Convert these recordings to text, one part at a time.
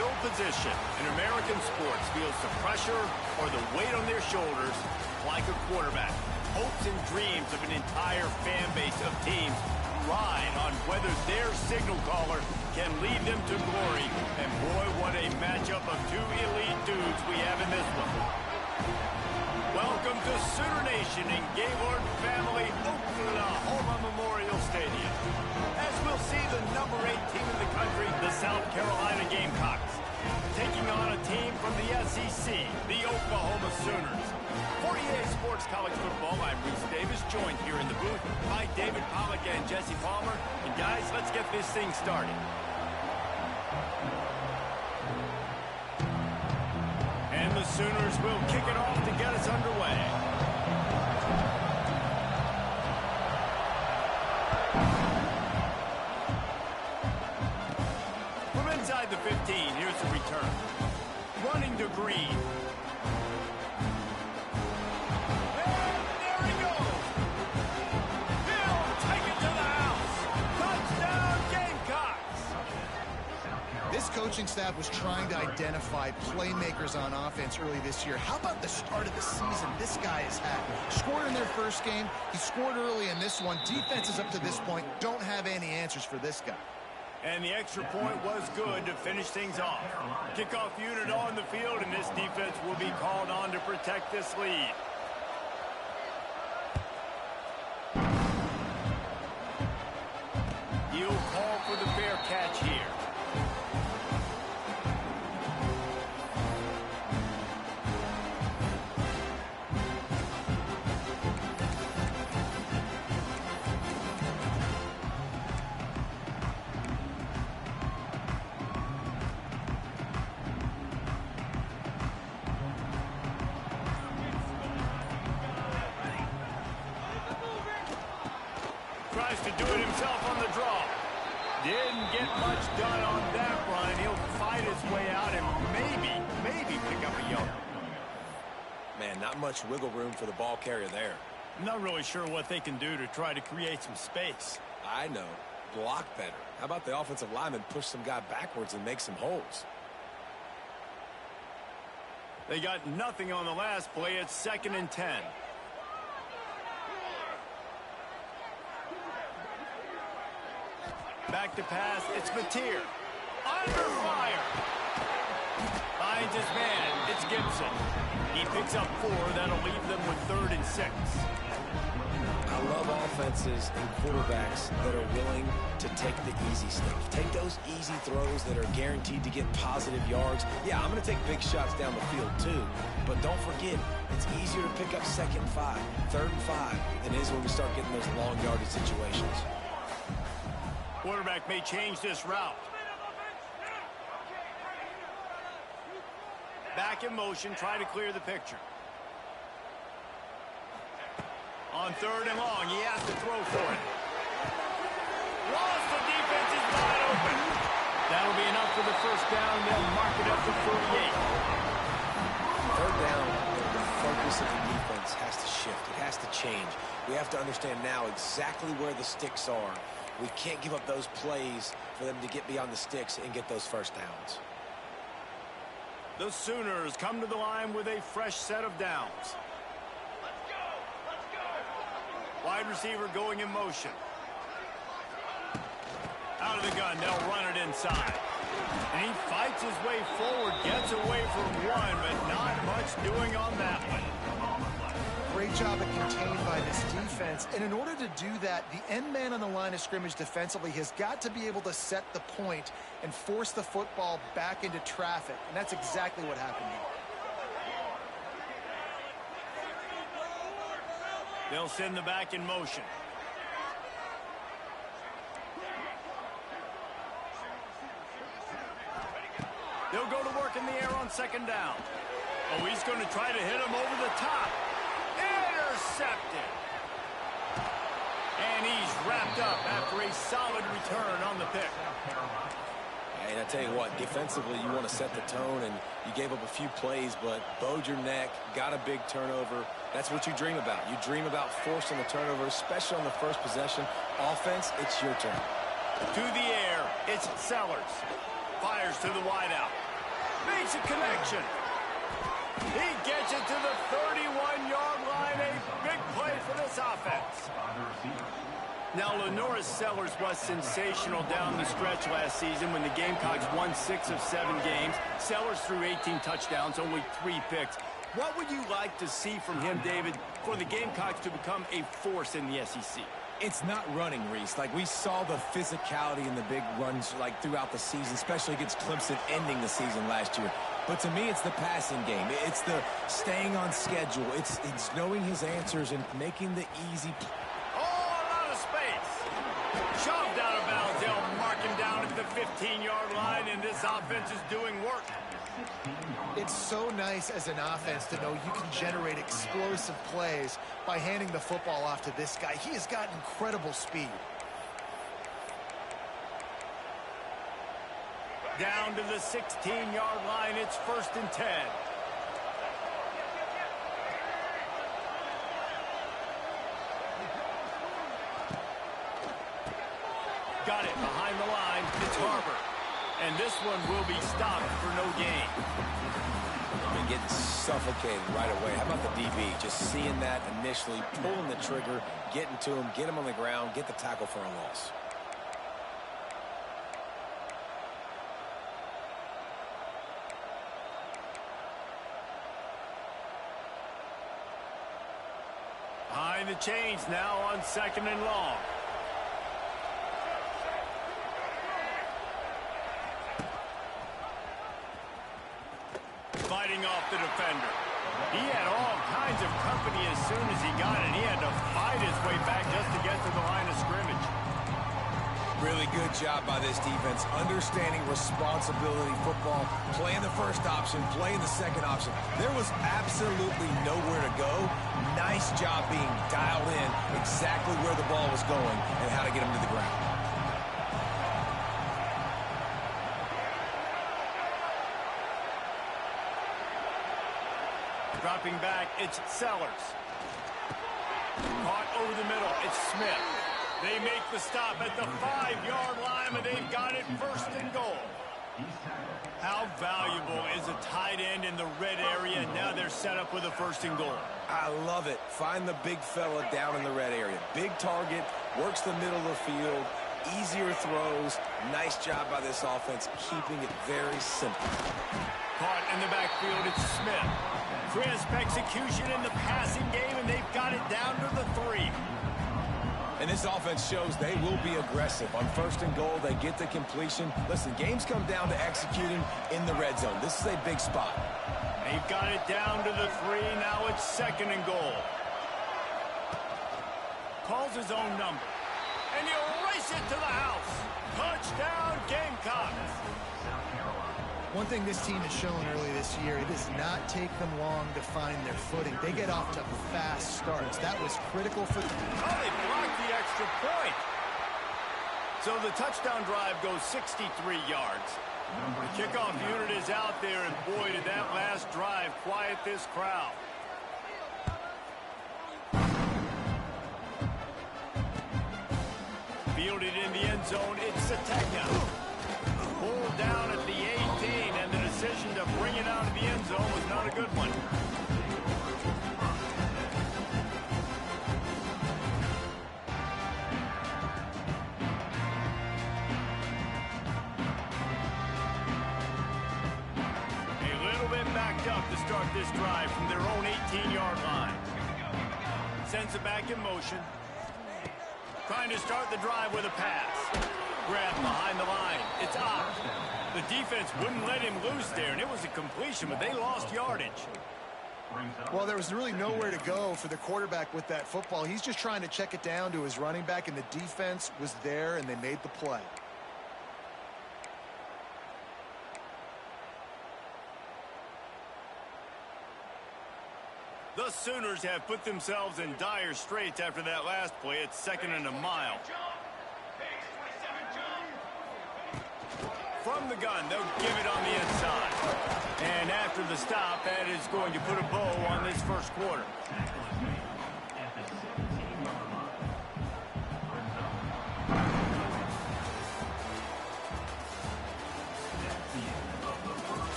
no position in American sports feels the pressure or the weight on their shoulders like a quarterback. Hopes and dreams of an entire fan base of teams ride on whether their signal caller can lead them to glory. And boy, what a matchup of two elite dudes we have in this one. Welcome to Sooner Nation in Gaylord Family Oklahoma Memorial Stadium. As we'll see the number 8 team in the country, the South Carolina Gamecocks, taking on a team from the SEC, the Oklahoma Sooners. For EA Sports College Football, I'm Reese Davis, joined here in the booth by David Pollack and Jesse Palmer. And guys, let's get this thing started. And the Sooners will kick it off to get us underway. From inside the 15, here's the return. Running to Green. And there he goes. He'll take it to the house. Touchdown, Gamecocks. This coaching staff was trying to identify playmakers on offense early this year. How about the start of the season this guy has had? Scored in their first game. He scored early in this one. Defenses up to this point don't have any answers for this guy. And the extra point was good to finish things off. Kickoff unit on the field, and this defense will be called on to protect this lead. He'll call for the fair catch here. Tries to do it himself on the draw. Didn't get much done on that run. He'll fight his way out and maybe pick up a yard. Man, not much wiggle room for the ball carrier there. I'm not really sure what they can do to try to create some space. I know. Block better. How about the offensive lineman push some guy backwards and make some holes? They got nothing on the last play. It's 2nd and 10. Back to pass, it's Mateer. Under fire. Finds his man, it's Gibson. He picks up 4, that'll leave them with 3rd and 6. I love offenses and quarterbacks that are willing to take the easy stuff. Take those easy throws that are guaranteed to get positive yards. Yeah, I'm going to take big shots down the field too. But don't forget, it's easier to pick up 2nd and 5, 3rd and 5 than it is when we start getting those long yardage situations. Quarterback may change this route. Back in motion, try to clear the picture. On 3rd and long, he has to throw for it. Lost, the defense is wide open. That'll be enough for the first down. They'll mark it up to 38. 3rd down, the focus of the defense has to shift. It has to change. We have to understand now exactly where the sticks are. We can't give up those plays for them to get beyond the sticks and get those first downs. The Sooners come to the line with a fresh set of downs. Wide receiver going in motion. Out of the gun, they'll run it inside. And he fights his way forward, gets away from one, but not much doing on that one. Great job at contained by this defense. And in order to do that, the end man on the line of scrimmage defensively has got to be able to set the point and force the football back into traffic. And that's exactly what happened here. They'll send the back in motion. They'll go to work in the air on 2nd down. Oh, he's going to try to hit him over the top. Intercepted. And he's wrapped up after a solid return on the pick. And I tell you what, defensively, you want to set the tone, and you gave up a few plays, but bowed your neck, got a big turnover. That's what you dream about. You dream about forcing the turnover, especially on the first possession. Offense, it's your turn. To the air, it's Sellers. Fires to the wideout. Makes a connection. He gets it to the 31-yard line. A big play for this offense. Now, LaNorris Sellers was sensational down the stretch last season when the Gamecocks won 6 of 7 games. Sellers threw 18 touchdowns, only 3 picks. What would you like to see from him, David, for the Gamecocks to become a force in the SEC? It's not running, Reese. Like, we saw the physicality in the big runs, like, throughout the season, especially against Clemson ending the season last year. But to me, it's the passing game. It's the staying on schedule. It's knowing his answers and making the easy. Oh, a lot of space. Shoved out of bounds. They'll mark him down at the 15-yard line, and this offense is doing work. It's so nice as an offense to know you can generate explosive plays by handing the football off to this guy. He has got incredible speed. Down to the 16-yard line. It's 1st and 10. Got it behind the line. It's Harbor. And this one will be stopped for no gain. And getting suffocated right away. How about the DB? Just seeing that initially, pulling the trigger, getting to him, get him on the ground, get the tackle for a loss. Behind the chains now on 2nd and long. Fighting off the defender. He had all kinds of company as soon as he got it. He had to fight his way back just to get to the line of scrimmage. Really good job by this defense, understanding responsibility football, playing the first option, playing the second option. There was absolutely nowhere to go. Nice job being dialed in exactly where the ball was going and how to get him to the ground. Dropping back, it's Sellers. Caught over the middle, it's Smith. They make the stop at the 5-yard line, and they've got it 1st and goal. How valuable is a tight end in the red area? Now they're set up with a 1st and goal. I love it. Find the big fella down in the red area. Big target, works the middle of the field, easier throws. Nice job by this offense, keeping it very simple. Caught in the backfield, it's Smith. Crisp execution in the passing game, and they've got it down to the 3. And this offense shows they will be aggressive. On 1st and goal, they get the completion. Listen, games come down to executing in the red zone. This is a big spot. They've got it down to the 3. Now it's 2nd and goal. Calls his own number. And he'll race it to the house. Touchdown, Gamecocks. One thing this team has shown early this year, it does not take them long to find their footing. They get off to fast starts. That was critical for them. Oh, they blocked the extra point. So the touchdown drive goes 63 yards. The kickoff unit is out there, and boy, did that last drive quiet this crowd. Fielded in the end zone, it's Sategna. Pulled down at the 18, and the decision to bring it out of the end zone was not a good one. A little bit backed up to start this drive from their own 18-yard line. Sends it back in motion. Trying to start the drive with a pass. Grab behind the line. It's up. The defense wouldn't let him loose there, and it was a completion, but they lost yardage. Well, there was really nowhere to go for the quarterback with that football. He's just trying to check it down to his running back, and the defense was there, and they made the play. The Sooners have put themselves in dire straits after that last play. It's 2nd and a mile. From the gun, they'll give it on the inside. And after the stop, that is going to put a bow on this 1st quarter.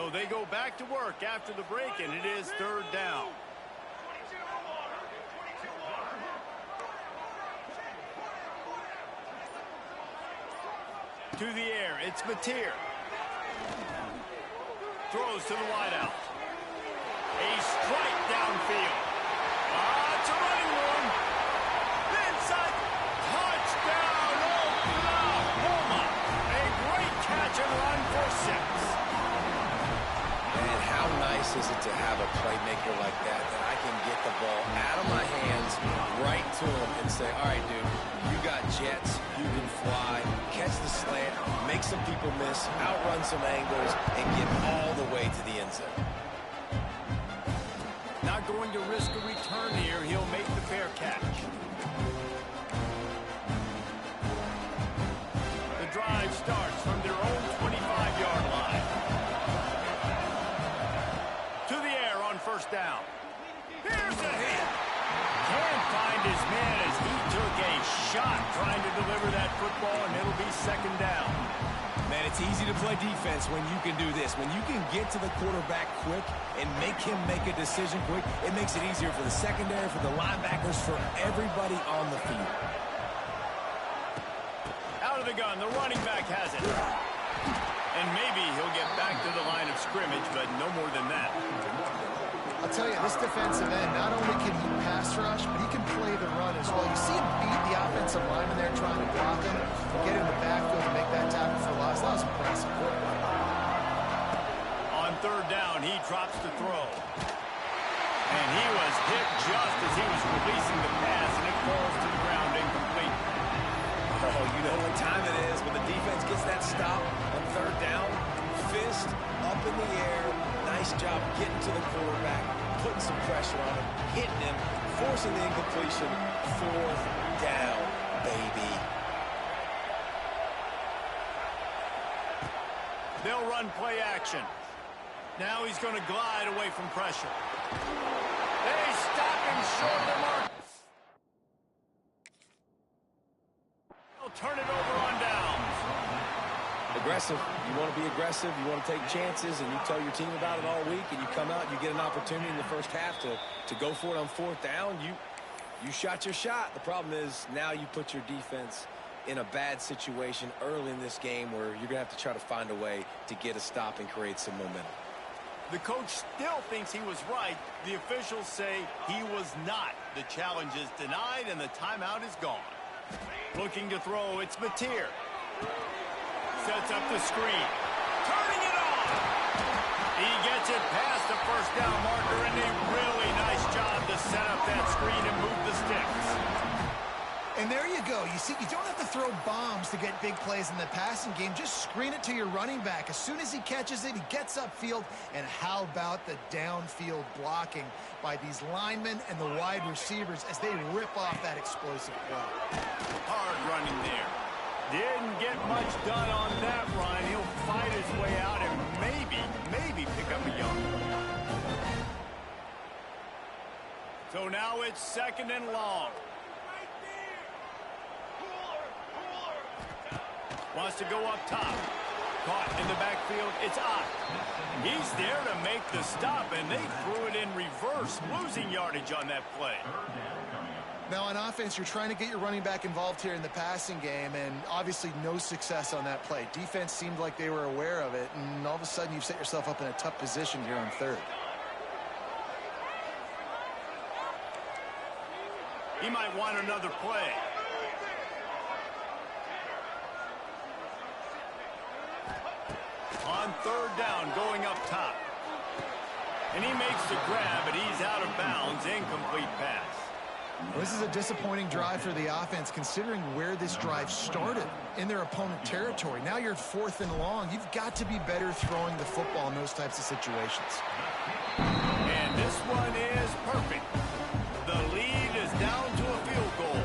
So they go back to work after the break, and it is third down. To the air, it's Mateer. Throws to the wideout. A strike downfield. It's a running one. Inside. Touchdown, Oklahoma. A great catch and run for 6. And how nice is it to have a playmaker like that I can get the ball out of my hands right to him and say, all right, dude, you got jets, you can fly, catch the slant, make some people miss, outrun some angles, and get all the way to the end zone. Not going to risk a return here. He'll make the fair catch. The drive starts from their own 25-yard line. To the air on first down. Here's a hit. Can't find his man as he took a shot trying to deliver that football, and it'll be second down. Man, it's easy to play defense when you can do this. When you can get to the quarterback quick and make him make a decision quick, it makes it easier for the secondary, for the linebackers, for everybody on the field. Out of the gun, the running back has it. And maybe he'll get back to the line of scrimmage, but no more than that. I'll tell you, this defensive end, not only can he pass rush, but he can play the run as well. You see him beat the offensive lineman there trying to block him, get in the backfield and make that tackle for loss. That was impressive. On third down, he drops to throw. And he was hit just as he was releasing the pass, and it falls to the ground incomplete. Oh, you know what time it is when the defense gets that stop on third down. Fist up in the air. Nice job getting to the quarterback, putting some pressure on him, hitting him, forcing the incompletion. Fourth down, baby. They'll run play action. Now he's going to glide away from pressure. They stop him short of the mark. They'll turn it over on downs. Aggressive. You want to be aggressive. You want to take chances, and you tell your team about it all week, and you come out and you get an opportunity in the first half to go for it on fourth down. You shot your shot. The problem is now you put your defense in a bad situation early in this game where you're going to have to try to find a way to get a stop and create some momentum. The coach still thinks he was right. The officials say he was not. The challenge is denied, and the timeout is gone. Looking to throw, it's Mateer. Sets up the screen. Turning it on. He gets it past the first down marker, and a really nice job to set up that screen and move the sticks. And there you go. You see, you don't have to throw bombs to get big plays in the passing game. Just screen it to your running back. As soon as he catches it, he gets upfield. And how about the downfield blocking by these linemen and the wide receivers as they rip off that explosive play. Hard running there. Didn't get much done on that run. He'll fight his way out and maybe pick up a yard. So now it's second and long. Wants to go up top. Caught in the backfield. It's Ott. He's there to make the stop, and they threw it in reverse, losing yardage on that play. Now, on offense, you're trying to get your running back involved here in the passing game, and obviously no success on that play. Defense seemed like they were aware of it, and all of a sudden you've set yourself up in a tough position here on third. He might want another play. On third down, going up top. And he makes the grab, but he's out of bounds. Incomplete pass. Well, this is a disappointing drive for the offense, considering where this drive started in their opponent territory. Now you're at fourth and long. You've got to be better throwing the football in those types of situations. And this one is perfect. The lead is down to a field goal.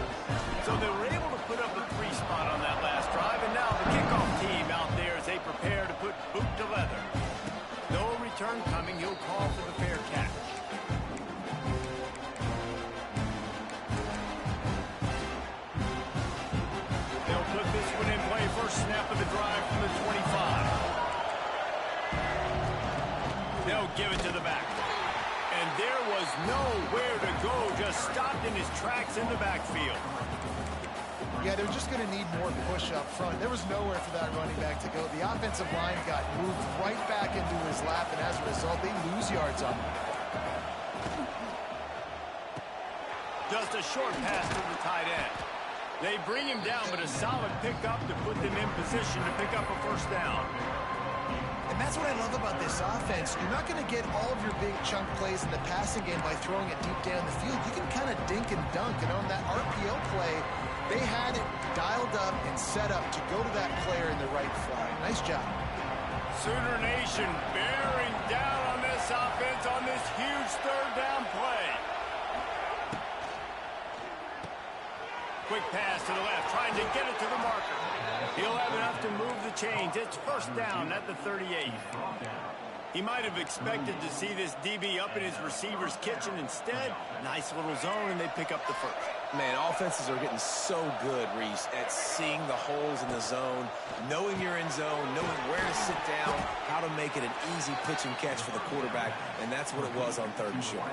So they were able to put up a 3 spot on that last drive, and now the kickoff team out there as they prepare to put boot to leather. No return coming. He'll call for the fair catch. They'll put this one in play. First snap of the drive from the 25. They'll give it to the back. And there was nowhere to go, just stopped in his tracks in the backfield. Yeah, they're just going to need more push up front. There was nowhere for that running back to go. The offensive line got moved right back into his lap, and as a result, they lose yards on him. Just a short pass to the tight end. They bring him down, but a solid pickup to put them in position to pick up a first down. And that's what I love about this offense. You're not going to get all of your big chunk plays in the passing game by throwing it deep down the field. You can kind of dink and dunk. And on that RPO play, they had it dialed up and set up to go to that player in the right flat. Nice job. Sooner Nation bearing down on this offense on this huge third down play. Quick pass to the left, trying to get it to the marker. He'll have enough to move the chains. It's first down at the 38. He might have expected to see this DB up in his receiver's kitchen. Instead, nice little zone, and they pick up the first. Man, offenses are getting so good, Reese, at seeing the holes in the zone, knowing you're in zone, knowing where to sit down, how to make it an easy pitch and catch for the quarterback, and that's what it was on third and short.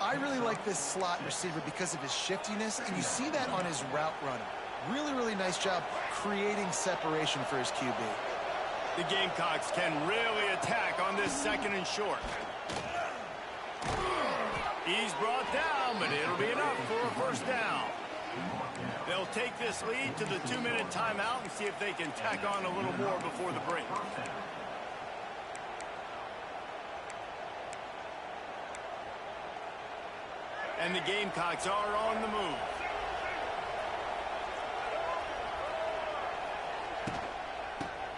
I really like this slot receiver because of his shiftiness, and you see that on his route running. Really, really nice job creating separation for his QB. The Gamecocks can really attack on this second and short. He's brought down, but it'll be enough for a first down. They'll take this lead to the 2-minute timeout and see if they can tack on a little more before the break. And the Gamecocks are on the move.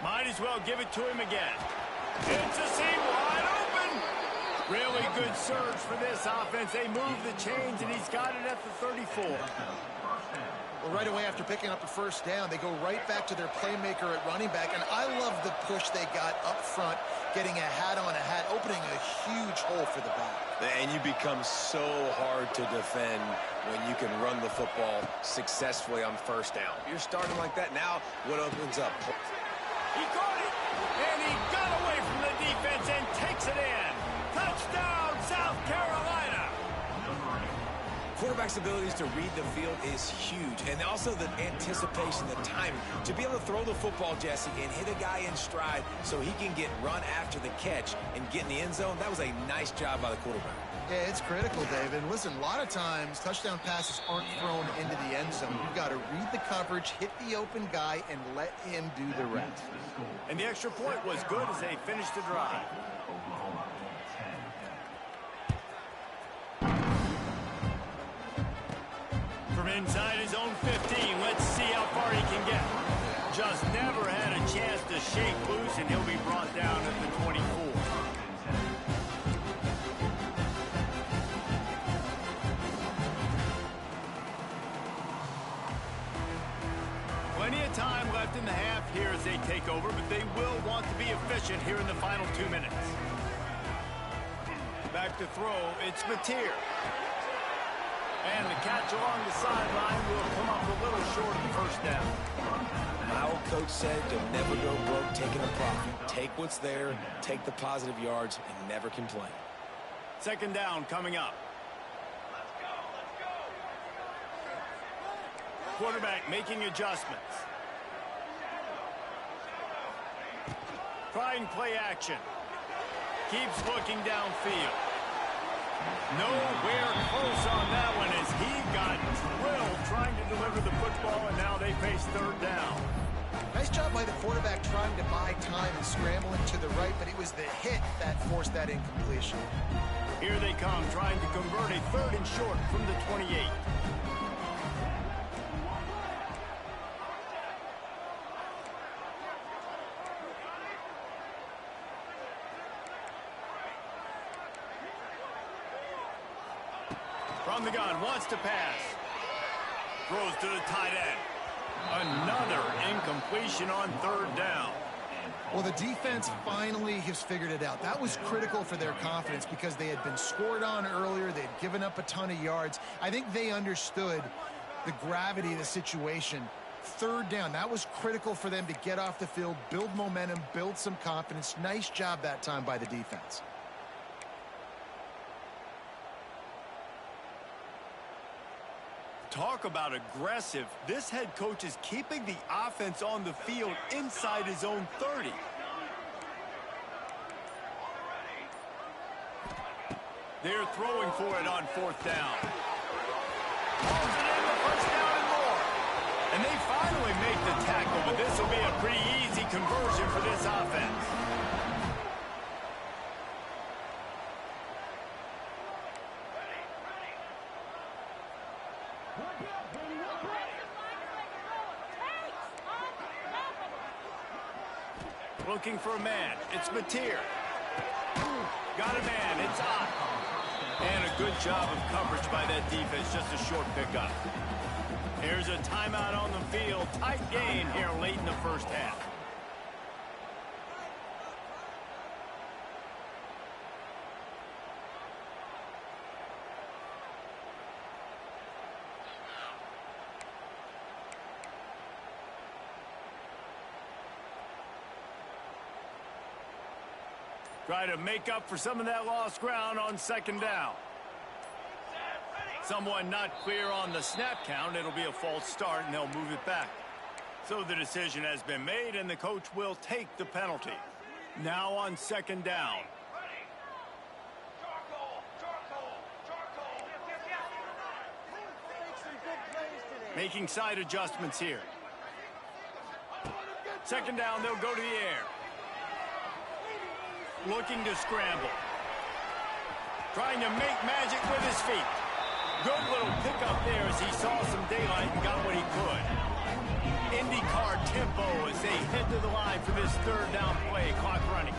Might as well give it to him again. It's a seam wide open. Really good surge for this offense. They move the chains, and he's got it at the 34. Well, right away after picking up a first down, they go right back to their playmaker at running back, and I love the push they got up front, getting a hat on a hat, opening a huge hole for the back. And you become so hard to defend when you can run the football successfully on first down. You're starting like that. Now, what opens up? He caught it, and he got away from the defense and takes it in. Touchdown, South Carolina. Quarterback's abilities to read the field is huge, and also the anticipation, the timing. To be able to throw the football, Jesse, and hit a guy in stride so he can get run after the catch and get in the end zone, that was a nice job by the quarterback. Yeah, it's critical, David. And listen, a lot of times touchdown passes aren't thrown into the end zone. You've got to read the coverage, hit the open guy, and let him do the rest. And the extra point was good as they finished the drive. From inside his own 15, let's see how far he can get. Just never had a chance to shake loose, and he'll be brought down at the 24. Plenty of time left in the half here as they take over, but they will want to be efficient here in the final 2 minutes. Back to throw, it's Mateer. And the catch along the sideline will come up a little short of the first down. My old coach said to never go broke taking a profit. Take what's there, take the positive yards, and never complain. Second down coming up. Quarterback making adjustments. Trying play action. Keeps looking downfield. Nowhere close on that one as he got drilled trying to deliver the football, and now they face third down. Nice job by the quarterback trying to buy time and scrambling to the right, but it was the hit that forced that incompletion. Here they come, trying to convert a third and short from the 28. From the gun, wants to pass. Throws to the tight end. Another incompletion on third down. Well, the defense finally has figured it out. That was critical for their confidence because they had been scored on earlier. They'd given up a ton of yards. I think they understood the gravity of the situation. Third down, that was critical for them to get off the field, build momentum, build some confidence. Nice job that time by the defense. Talk about aggressive. This head coach is keeping the offense on the field inside his own 30. They're throwing for it on 4th down. Pulls it in the 1st down and more. And they finally make the tackle, but this will be a pretty easy conversion for this offense. Looking for a man. It's Mateer. Got a man. It's Ott. And a good job of coverage by that defense. Just a short pickup. Here's a timeout on the field. Tight game here late in the 1st half. Try to make up for some of that lost ground on 2nd down. Someone not clear on the snap count. It'll be a false start, and they'll move it back. So the decision has been made, and the coach will take the penalty. Now on 2nd down. Making side adjustments here. 2nd down, they'll go to the air. Looking to scramble. Trying to make magic with his feet. Good little pickup there as he saw some daylight and got what he could. IndyCar tempo as they head to the line for this 3rd down play. Clock running.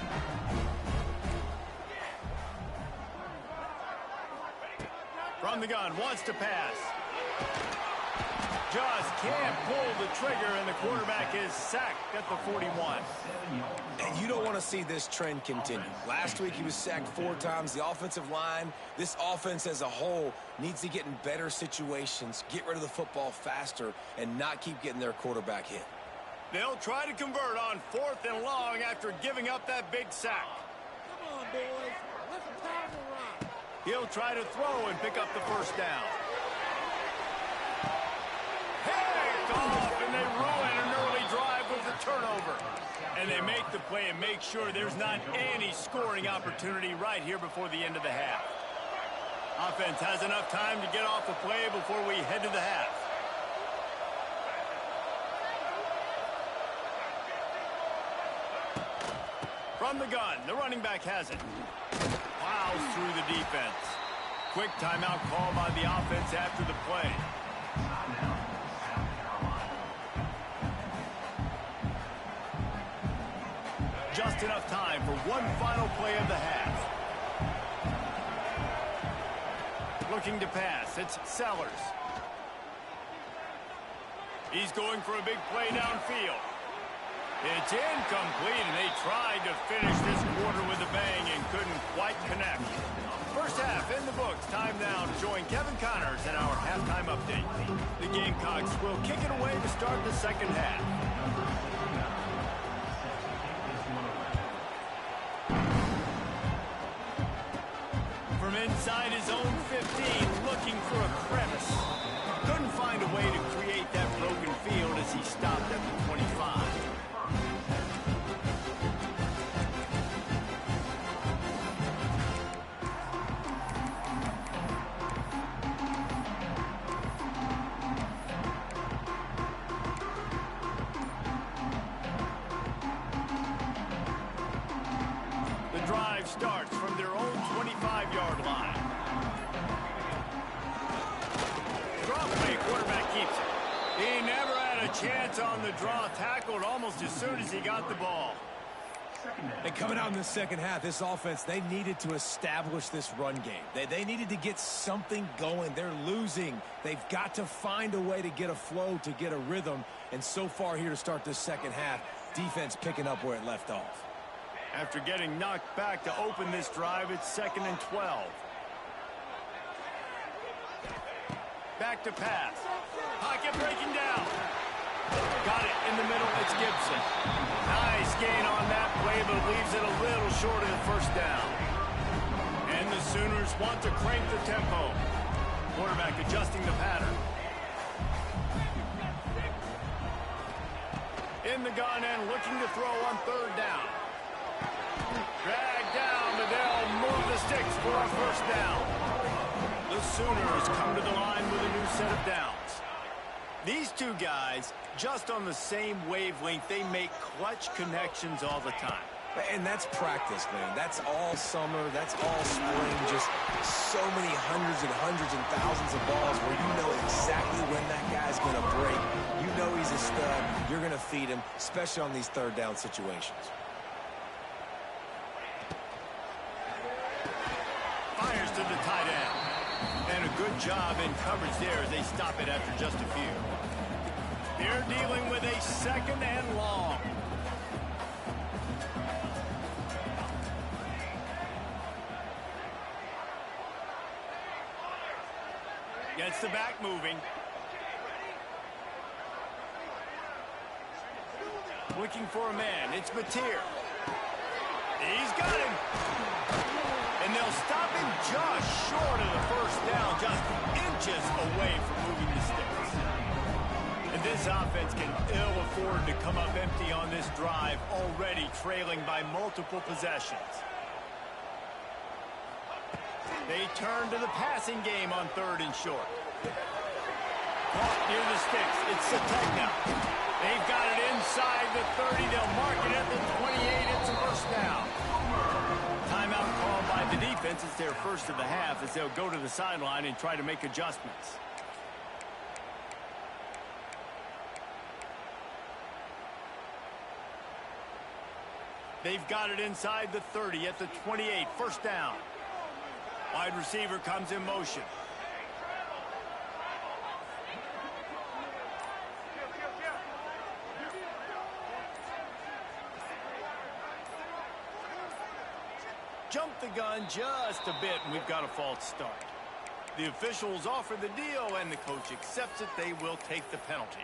From the gun, wants to pass. Just can't pull the trigger, and the quarterback is sacked at the 41. And you don't want to see this trend continue. Last week he was sacked 4 times. The offensive line, this offense as a whole, needs to get in better situations, get rid of the football faster, and not keep getting their quarterback hit. They'll try to convert on 4th and long after giving up that big sack. Come on, boys. Let's time to run. He'll try to throw and pick up the 1st down. Off, and they ruin an early drive with the turnover. And they make the play and make sure there's not any scoring opportunity right here before the end of the half. Offense has enough time to get off the play before we head to the half. From the gun, the running back has it. Plows through the defense. Quick timeout call by the offense after the play. Just enough time for one final play of the half. Looking to pass. It's Sellers. He's going for a big play downfield. It's incomplete, and they tried to finish this quarter with a bang and couldn't quite connect. 1st half in the books. Time now to join Kevin Connors in our halftime update. The Gamecocks will kick it away to start the 2nd half. From inside his own 15, looking for a crevice. Couldn't find a way to create that broken field as he stopped at the 25. The drive starts from their own 25-yard line. Draw play, quarterback keeps it. He never had a chance on the draw, tackled almost as soon as he got the ball. And coming out in the 2nd half, this offense, they needed to establish this run game. They needed to get something going. They're losing. They've got to find a way to get a flow, to get a rhythm. And so far here to start this 2nd half, defense picking up where it left off. After getting knocked back to open this drive, it's 2nd and 12. Back to pass. Pocket breaking down. Got it in the middle. It's Gibson. Nice gain on that play, but leaves it a little short of the 1st down. And the Sooners want to crank the tempo. Quarterback adjusting the pattern. In the gun and looking to throw on third down. Drag down, but they'll move the sticks for a first down. The Sooners come to the line with a new set of downs. These two guys, just on the same wavelength, they make clutch connections all the time. And that's practice, man. That's all summer. That's all spring. Just so many hundreds and thousands of balls where you know exactly when that guy's going to break. You know he's a stud. You're going to feed him, especially on these third down situations. Fires to the tight end. And a good job in coverage there as they stop it after just a few. They're dealing with a second and long. Gets the back moving. Looking for a man. It's Mateer. He's got him. And they'll stop him just short of the first down, just inches away from moving the sticks. And this offense can ill afford to come up empty on this drive, already trailing by multiple possessions. They turn to the passing game on third and short. Caught near the sticks. It's Sategna. They've got it inside the 30. They'll mark it at the 28. It's a first down. Timeout called by the defense. It's their first of the half as they'll go to the sideline and try to make adjustments. They've got it inside the 30 at the 28. First down. Wide receiver comes in motion. Jump the gun just a bit, and we've got a false start. The officials offer the deal, and the coach accepts it. They will take the penalty.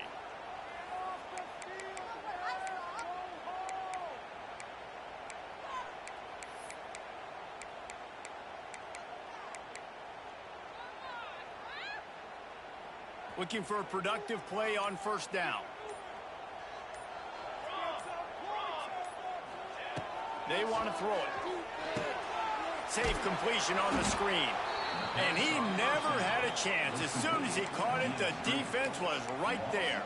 Looking for a productive play on first down. They want to throw it. Safe completion on the screen. And he never had a chance. As soon as he caught it, the defense was right there.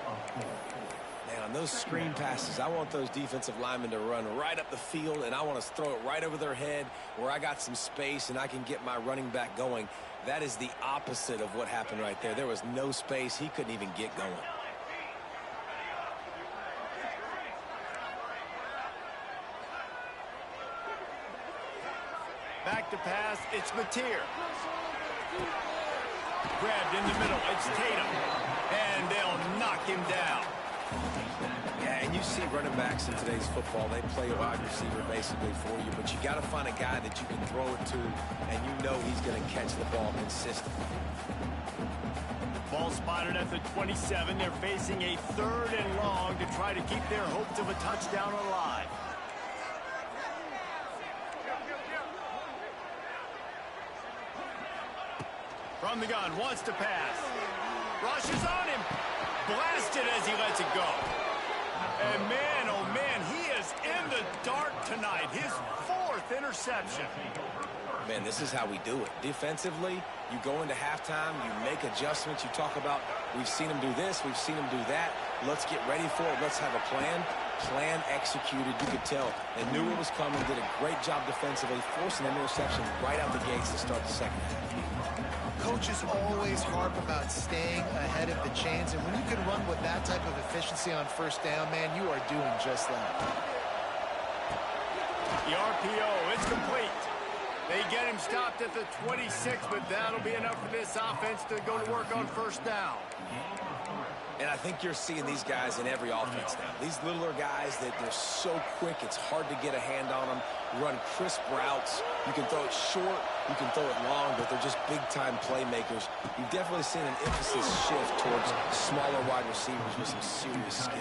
Man, on those screen passes, I want those defensive linemen to run right up the field, and I want to throw it right over their head where I got some space and I can get my running back going. That is the opposite of what happened right there. There was no space. He couldn't even get going. Back to pass, it's Mateer. Grabbed in the middle, it's Tatum. And they'll knock him down. Yeah, and you see running backs in today's football, they play a wide receiver basically for you, but you got to find a guy that you can throw it to, and you know he's going to catch the ball consistently. Ball spotted at the 27. They're facing a third and long to try to keep their hopes of a touchdown alive. From the gun, wants to pass. Rushes on him. Blasted as he lets it go. And man, oh man, he is in the dark tonight. His fourth interception. Man, this is how we do it. Defensively, you go into halftime, you make adjustments. You talk about, we've seen him do this, we've seen him do that. Let's get ready for it. Let's have a plan. Plan executed. You could tell they knew it was coming, did a great job defensively, forcing an interception right out the gates to start the second half. Coaches always harp about staying ahead of the chains, and when you can run with that type of efficiency on first down, man, you are doing just that. The RPO, it's complete. They get him stopped at the 26, but that'll be enough for this offense to go to work on first down. And I think you're seeing these guys in every offense now. These littler guys that they're so quick, it's hard to get a hand on them. Run crisp routes. You can throw it short, you can throw it long, but they're just big-time playmakers. You've definitely seen an emphasis shift towards smaller wide receivers with some serious skill.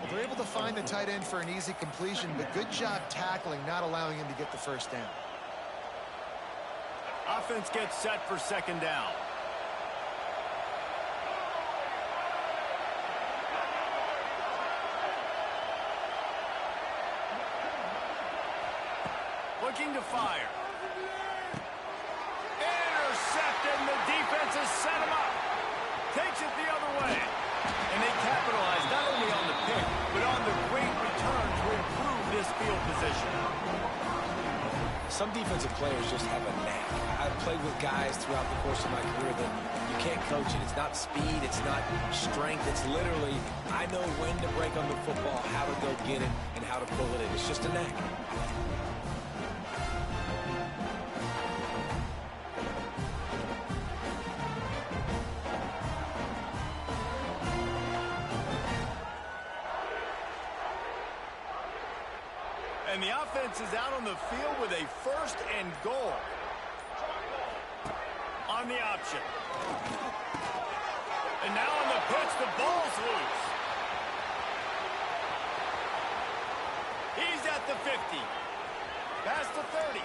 Well, they're able to find the tight end for an easy completion, but good job tackling, not allowing him to get the first down. Offense gets set for second down. looking to fire. Intercepted, and the defense has set him up. Takes it the other way. And they capitalize not only on the pick, but on the great return to improve this field position. Some defensive players just have a knack. I've played with guys throughout the course of my career that you can't coach it. It's not speed, it's not strength. It's literally, I know when to break on the football, how to go get it, and how to pull it in. It's just a knack. And the offense is out on the field with a 1st and goal. On the option. And now on the pitch, the ball's loose. He's at the 50. Past the 30.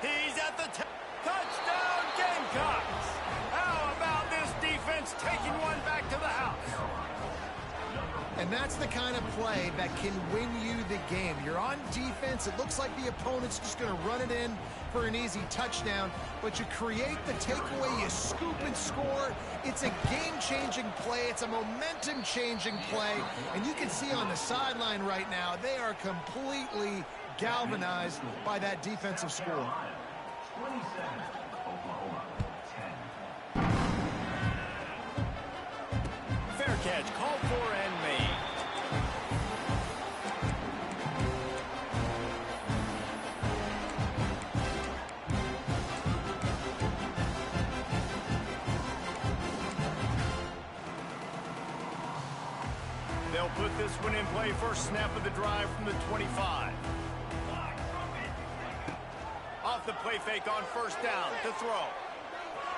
He's at the 10. Touchdown, Gamecocks! How about this defense taking one back to the house? And that's the kind of play that can win you the game. You're on defense. It looks like the opponent's just going to run it in for an easy touchdown. But you create the takeaway. You scoop and score. It's a game-changing play. It's a momentum-changing play. And you can see on the sideline right now, they are completely galvanized by that defensive score. 27, Oklahoma, 10. Fair catch, called for and made. They'll put this one in play. First snap of the drive from the 25. Off the play fake on 1st down to throw.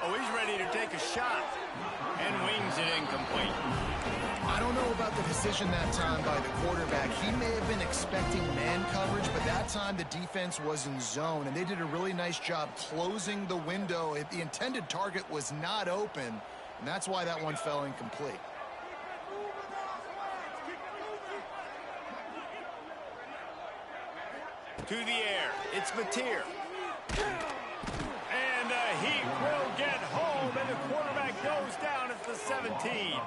Oh, he's ready to take a shot. And wings it incomplete. I don't know about the decision that time by the quarterback. He may have been expecting man coverage, but that time the defense was in zone, and they did a really nice job closing the window. The intended target was not open, and that's why that one fell incomplete. To the air, it's Mateer. And the Heat will get home, and the quarterback goes down at the 17.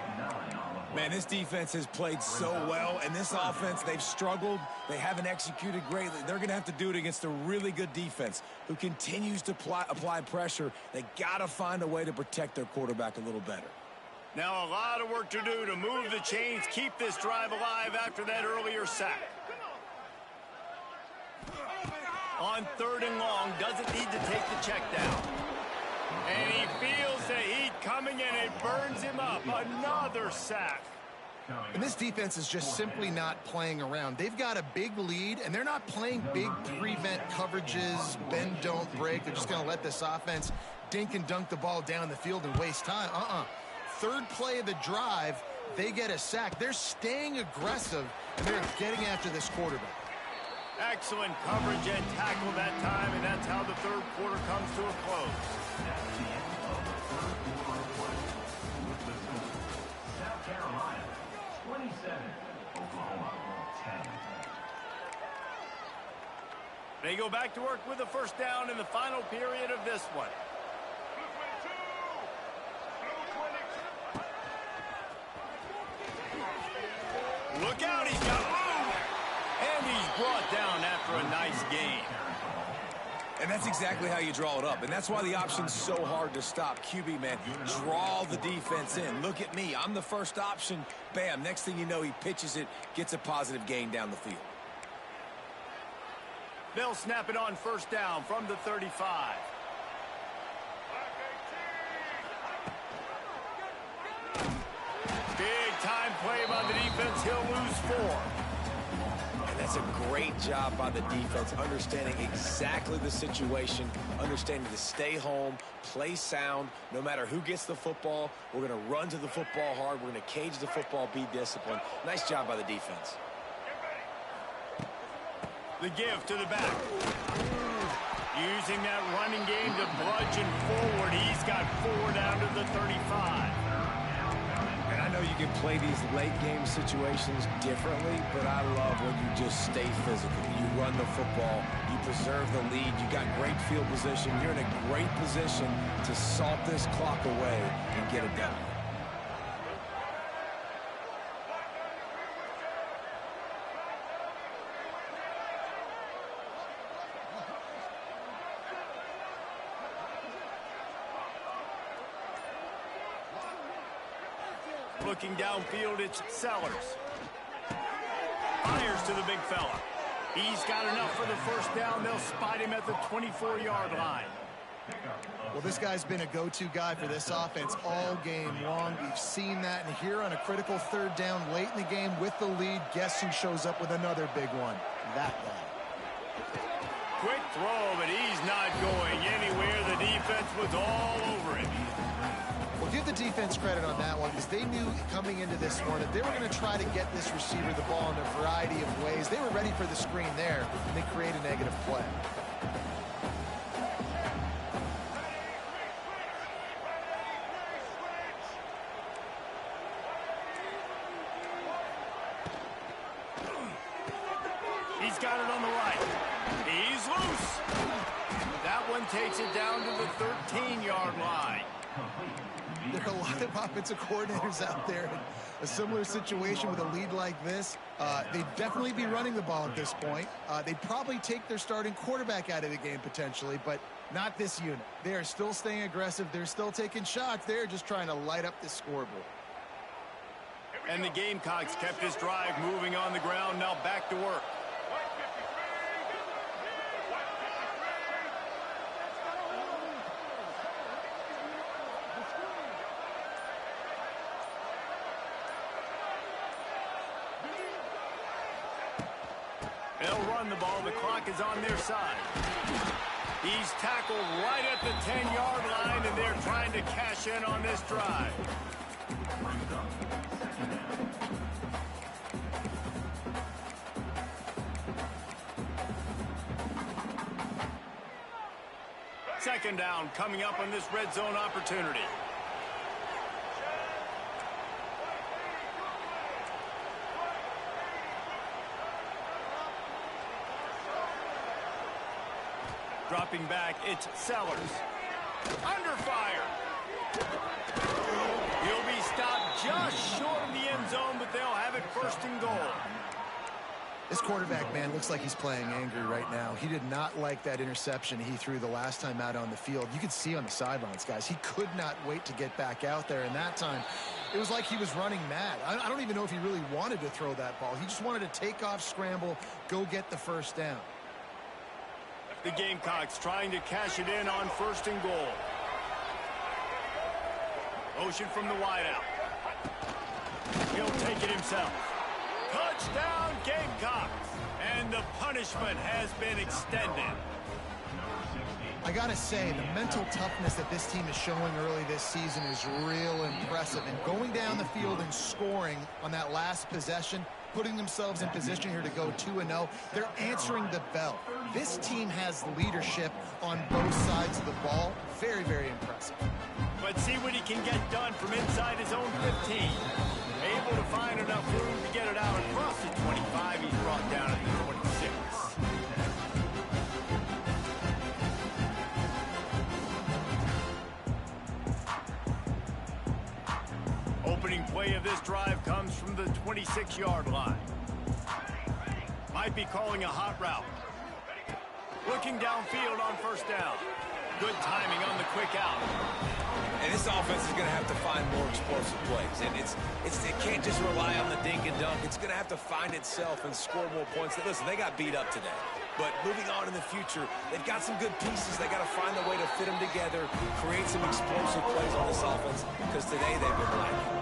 Man, this defense has played so well, and this offense, they've struggled. They haven't executed greatly. They're going to have to do it against a really good defense who continues to apply pressure. They got to find a way to protect their quarterback a little better. Now a lot of work to do to move the chains, keep this drive alive after that earlier sack. On 3rd and long, doesn't need to take the check down. And he feels the heat coming, and it burns him up. Another sack. And this defense is just simply not playing around. They've got a big lead, and they're not playing big prevent coverages, bend, don't break. They're just going to let this offense dink and dunk the ball down the field and waste time. 3rd play of the drive, they get a sack. They're staying aggressive, and they're getting after this quarterback. Excellent coverage and tackle that time, and that's how the 3rd quarter comes to a close. That's the end of the 3rd quarter play. With the score, South Carolina, 27, Oklahoma, 10. They go back to work with a 1st down in the final period of this one. Look out, he's got room. And he's brought down after a nice gain. And that's exactly how you draw it up. And that's why the option's so hard to stop. QB, man, draw the defense in. Look at me. I'm the first option. Bam. Next thing you know, he pitches it, gets a positive gain down the field. They'll snap it on 1st down from the 35. Big time play by the defense. He'll lose 4. And that's a great job by the defense, understanding exactly the situation, understanding to stay home, play sound. No matter who gets the football, we're going to run to the football hard. We're going to cage the football, be disciplined. Nice job by the defense. The give to the back. Using that running game to bludgeon forward. He's got 4 down to the 35. And I know you can play these late game situations differently, but I love when you just stay physical. You run the football, you preserve the lead, you got great field position. You're in a great position to salt this clock away and get it done. Looking downfield, it's Sellers. Fires to the big fella. He's got enough for the first down. They'll spot him at the 24-yard line. Well, this guy's been a go-to guy for this offense all game long. We've seen that, and here on a critical third down late in the game with the lead, guess who shows up with another big one? That guy. Quick throw, but he's not going anywhere. The defense was all over him. Well, give the defense credit on that one because they knew coming into this one that they were going to try to get this receiver the ball in a variety of ways. They were ready for the screen there, and they create a negative play. He's got it on the right. He's loose. That one takes it down to the 13-yard line. There are a lot of offensive coordinators out there in a similar situation with a lead like this. They'd definitely be running the ball at this point. They'd probably take their starting quarterback out of the game potentially, but not this unit. They are still staying aggressive. They're still taking shots. They're just trying to light up the scoreboard. And the Gamecocks kept this drive moving on the ground. Now back to work. They'll run the ball. The clock is on their side. He's tackled right at the 10-yard line, and they're trying to cash in on this drive. Second down coming up on this red zone opportunity. Dropping back, it's Sellers. Under fire. He'll be stopped just short of the end zone, but they'll have it first and goal. This quarterback, man, looks like he's playing angry right now. He did not like that interception he threw the last time out on the field. You could see on the sidelines, guys, he could not wait to get back out there. And that time, it was like he was running mad. I don't even know if he really wanted to throw that ball. He just wanted to take off, scramble, go get the first down. The Gamecocks trying to cash it in on first and goal. Motion from the wideout. He'll take it himself. Touchdown, Gamecocks! And the punishment has been extended. I gotta say, the mental toughness that this team is showing early this season is real impressive. And going down the field and scoring on that last possession, putting themselves in position here to go 2-0, they're answering the bell. This team has leadership on both sides of the ball. Very, very impressive. But see what he can get done from inside his own 15. Able to find enough room to get it out across the 25. He's brought down at the 26. Opening play of this drive comes from the 26-yard line. Might be calling a hot route. Looking downfield on first down. Good timing on the quick out. And this offense is going to have to find more explosive plays. And it can't just rely on the dink and dunk. It's going to have to find itself and score more points. Listen, they got beat up today. But moving on in the future, they've got some good pieces. They got to find a way to fit them together, create some explosive plays on this offense, because today they've been lacking.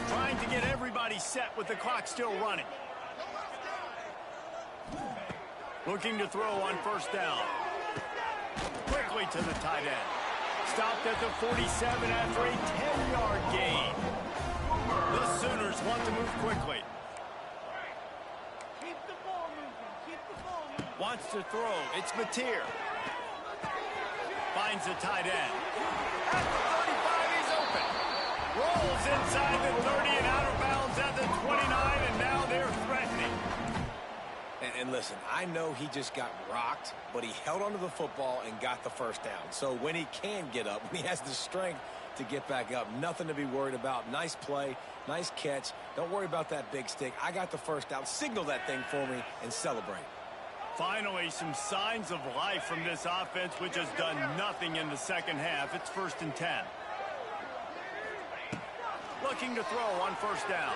Trying to get everybody set with the clock still running. Looking to throw on first down. Quickly to the tight end. Stopped at the 47 after a 10-yard gain. The Sooners want to move quickly. Keep the ball moving. Keep the ball moving. Wants to throw. It's Mateer. Finds the tight end. At the 35, he's open. Rolls inside the 30 and out of bounds at the 29, and now they're threatening. And listen, I know he just got rocked, but he held onto the football and got the first down. So when he can get up, when he has the strength to get back up, nothing to be worried about. Nice play, nice catch. Don't worry about that big stick. I got the first down. Signal that thing for me and celebrate. Finally, some signs of life from this offense, which has done nothing in the second half. It's 1st and 10. Looking to throw on first down.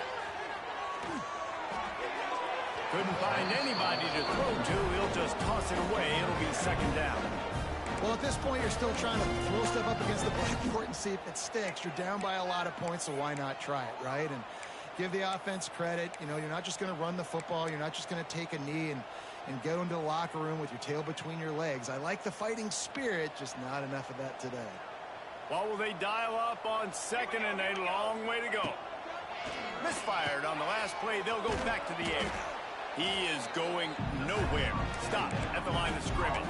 Couldn't find anybody to throw to. He'll just toss it away. It'll be 2nd down. Well, at this point, you're still trying to throw stuff up against the blackboard and see if it sticks. You're down by a lot of points, so why not try it, right? And give the offense credit. You know, you're not just going to run the football. You're not just going to take a knee and go into the locker room with your tail between your legs. I like the fighting spirit, just not enough of that today. Well, will they dial up on 2nd and a long way to go? Misfired on the last play. They'll go back to the air. He is going nowhere. Stopped at the line of scrimmage.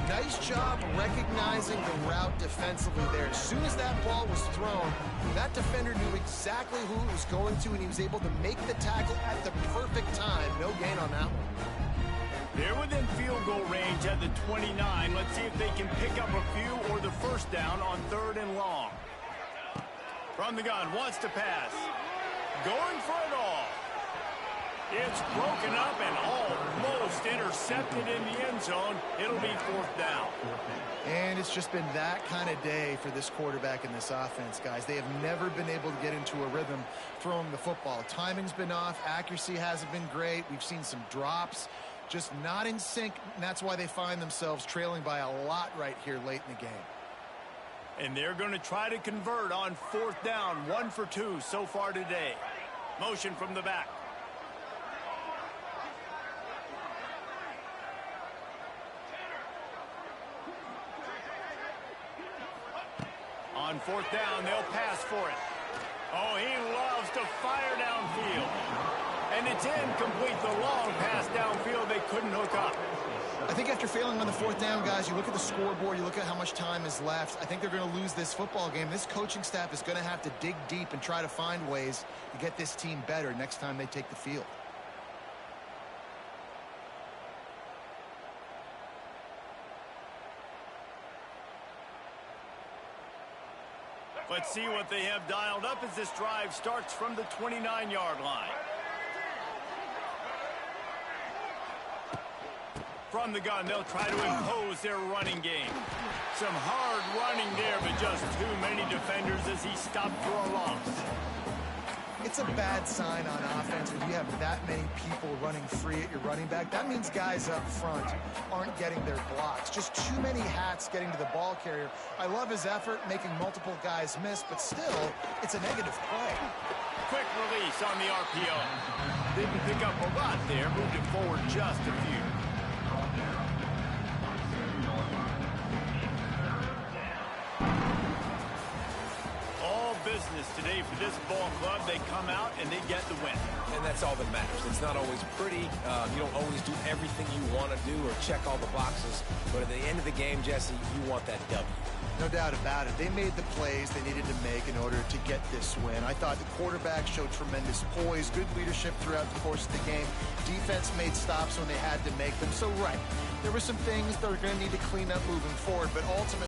Nice job recognizing the route defensively there. As soon as that ball was thrown, that defender knew exactly who it was going to, and he was able to make the tackle at the perfect time. No gain on that one. They're within field goal range at the 29. Let's see if they can pick up a few or the first down on 3rd and long. From the gun, wants to pass. Going for it all. It's broken up and almost intercepted in the end zone. It'll be 4th down. And it's just been that kind of day for this quarterback in this offense, guys. They have never been able to get into a rhythm throwing the football. Timing's been off. Accuracy hasn't been great. We've seen some drops. Just not in sync, and that's why they find themselves trailing by a lot right here late in the game. And they're going to try to convert on 4th down. 1 for 2 so far today. Motion from the back. On 4th down, they'll pass for it. Oh, he loves to fire downfield. And it's incomplete. The long pass downfield, they couldn't hook up. I think after failing on the 4th down, guys, you look at the scoreboard, you look at how much time is left. I think they're going to lose this football game. This coaching staff is going to have to dig deep and try to find ways to get this team better next time they take the field. Let's see what they have dialed up as this drive starts from the 29-yard line. From the gun, they'll try to impose their running game. Some hard running there, but just too many defenders as he stopped for a loss. It's a bad sign on offense when you have that many people running free at your running back. That means guys up front aren't getting their blocks. Just too many hats getting to the ball carrier. I love his effort, making multiple guys miss, but still, it's a negative play. Quick release on the RPO. Didn't pick up a lot there, moved it forward just a few. Business today for this ball club. They come out and they get the win. And that's all that matters. It's not always pretty. You don't always do everything you want to do or check all the boxes. But at the end of the game, Jesse, you want that W. No doubt about it. They made the plays they needed to make in order to get this win. I thought the quarterback showed tremendous poise, good leadership throughout the course of the game. Defense made stops when they had to make them. So, right, there were some things they're going to need to clean up moving forward, but ultimately,